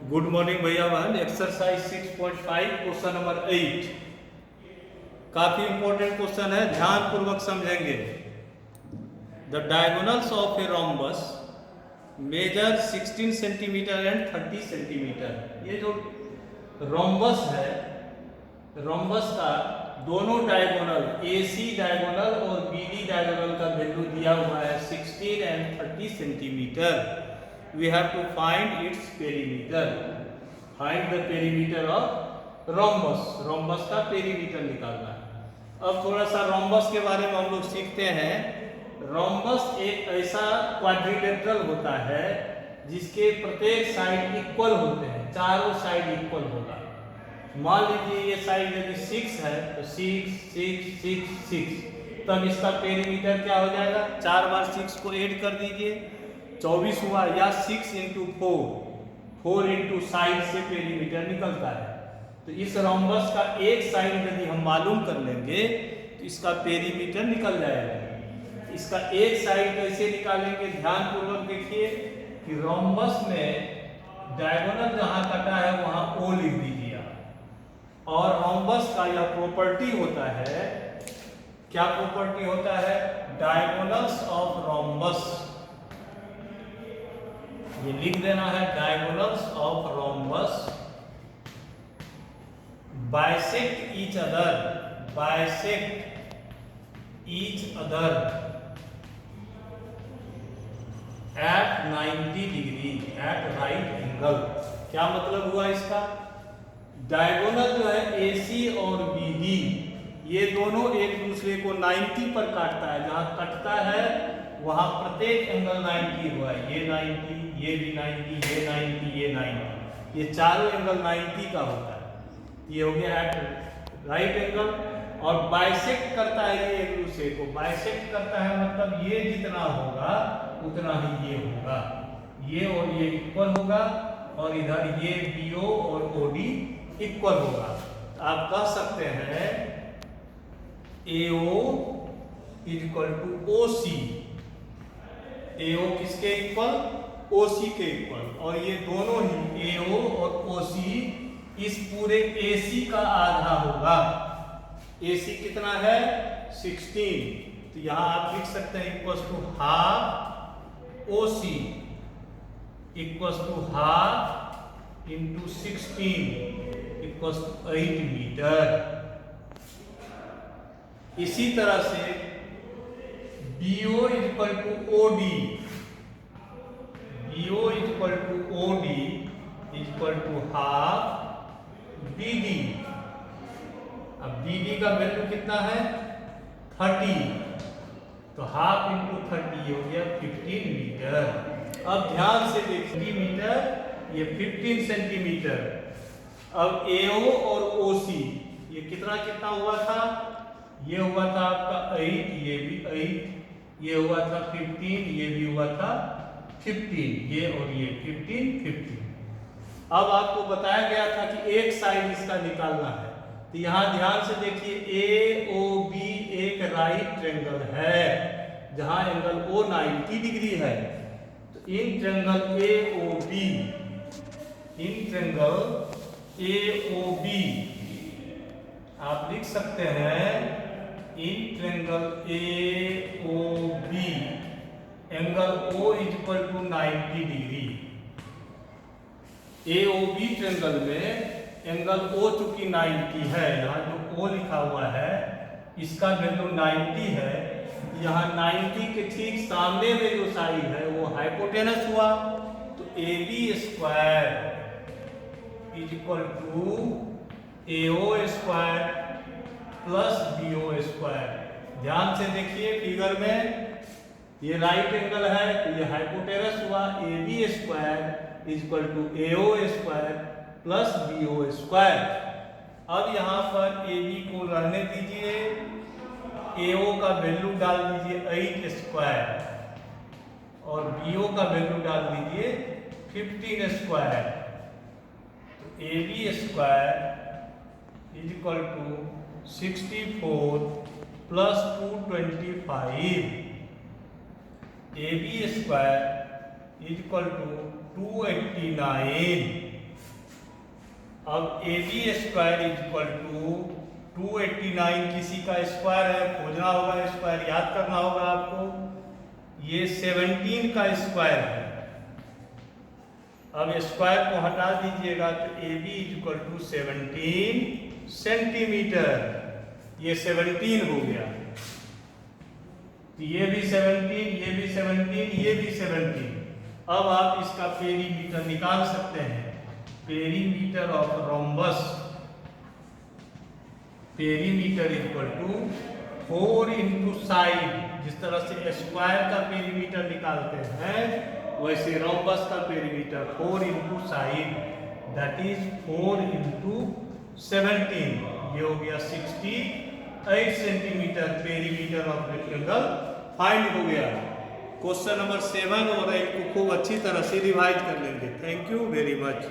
Good morning भैया बहन। Exercise 6.5 question number 8 काफी इंपॉर्टेंट क्वेश्चन है, ध्यान पूर्वक समझेंगे। The diagonals of a rhombus measure 16 centimetre and 30 centimetre. ये जो रोम्बस है, रोम्बस का दोनों डायगोनल AC डायगोनल और BD डायगोनल का वैल्यू दिया हुआ है 16 and 30 centimetre. We have to find its perimeter. Find the perimeter of rhombus. Rhombus का perimeter निकालना है। अब थोड़ा सा rhombus के बारे में हम लोग सीखते हैं। rhombus एक ऐसा क्वाड्रिलेटरल होता है जिसके प्रत्येक साइड इक्वल होते हैं, चारों साइड इक्वल होगा। मान लीजिए ये साइड यदि 6 है तो 6 6 6 6, तब इसका पेरीमीटर क्या हो जाएगा? 4 बार 6 को ऐड कर दीजिए, 24 हुआ, या 6 इंटू 4 इंटू साइड से पेरीमीटर निकलता है। तो इस रोम्बस का एक साइड यदि हम मालूम कर लेंगे तो इसका पेरीमीटर निकल जाएगा। इसका एक साइड कैसे निकालेंगे, ध्यान पूर्वक देखिए कि रोम्बस में डायगोनल जहां कटा है वहां O लिख दीजिए। और रोम्बस का यह प्रॉपर्टी होता है, क्या प्रॉपर्टी होता है? डायगोनल्स ऑफ रोम्बस, ये लिख देना है, diagonals of rhombus bisect each other, bisect each other at 90 degree at right angle. क्या मतलब हुआ इसका? डायगोनल जो है AC और BD ये दोनों एक दूसरे को 90 पर काटता है। जहां कटता है वहां प्रत्येक एंगल 90 हुआ है। ये 90, ये भी 90, ये 90, ये 90, ये चारों एंगल 90 का होता है। ये हो गया एट राइट एंगल। और बाइसेक्ट करता है ये एक दूसरे को, बाइसेक्ट करता है मतलब ये जितना होगा उतना ही ये होगा, ये और ये इक्वल होगा, और इधर ये BO और OD इक्वल होगा। आप कह सकते हैं AO is equal to OC। AO किसके इक्वल? OC के इक्वल। और ये दोनों ही AO और OC इस पूरे AC का आधा होगा। AC कितना है? 16। तो यहां आप लिख सकते हैं equal to half OC equal to half into 16 equal to 8 metre. इसी तरह से BO is equal to OD, BO is equal to OD is equal to half BD। अब BD का वैल्यू कितना है? 30, तो हाफ इंटू 30 हो गया 15 मीटर। अब ध्यान से देखिए, मीटर ये 15 सेंटीमीटर। अब AO और OC ये कितना कितना हुआ था? ये हुआ था आपका 8, ये भी 8, ये हुआ था 15, ये भी हुआ था 15, ये और ये 15 15। अब आपको बताया गया था कि एक साइड इसका निकालना है। तो यहां ध्यान से देखिए, AOB एक राइट ट्रायंगल है जहां एंगल O 90 डिग्री है। तो in triangle AOB, in triangle AOB आप लिख सकते हैं in triangle AOB angle O is equal to 90 degree. AOB triangle में एंगल O चूंकि 90 है, यहाँ जो O लिखा हुआ है इसका वैल्यू 90 है। यहाँ 90 के ठीक सामने में जो साइड है वो हाइपोटेनस हुआ। तो AB square is equal to AO square plus BO square. ध्यान से देखिए फिगर में, ये राइट एंगल है तो ये हाइपोटेनस हुआ। AB square is equal to AO square plus BO square. अब यहाँ पर AB को रहने दीजिए, AO का वैल्यू डाल दीजिए 8 स्क्वायर और BO का वैल्यू डाल दीजिए 15 स्क्वायर। तो AB square is equal to 64 plus 225। AB square is equal to 289 अब A B square is equal to 289, किसी का स्क्वायर है, खोजना होगा, स्क्वायर याद करना होगा आपको। ये 17 का स्क्वायर है। अब स्क्वायर को हटा दीजिएगा तो A B is equal to 17 centimetre. ये 17 हो गया, ये भी 17, ये भी 17, ये भी 17। अब आप इसका पेरीमीटर निकाल सकते हैं। Perimeter of rhombus, perimeter equal to 4 into side. जिस तरह से स्क्वायर का पेरीमीटर निकालते हैं वैसे रोम्बस का perimeter 4 into side, that is 4 into 17। ये हो गया 68 centimetre perimeter of rectangle find हो गया। क्वेश्चन नंबर 7 और 8 को खूब अच्छी तरह से रिवाइज कर लेंगे। Thank you very much.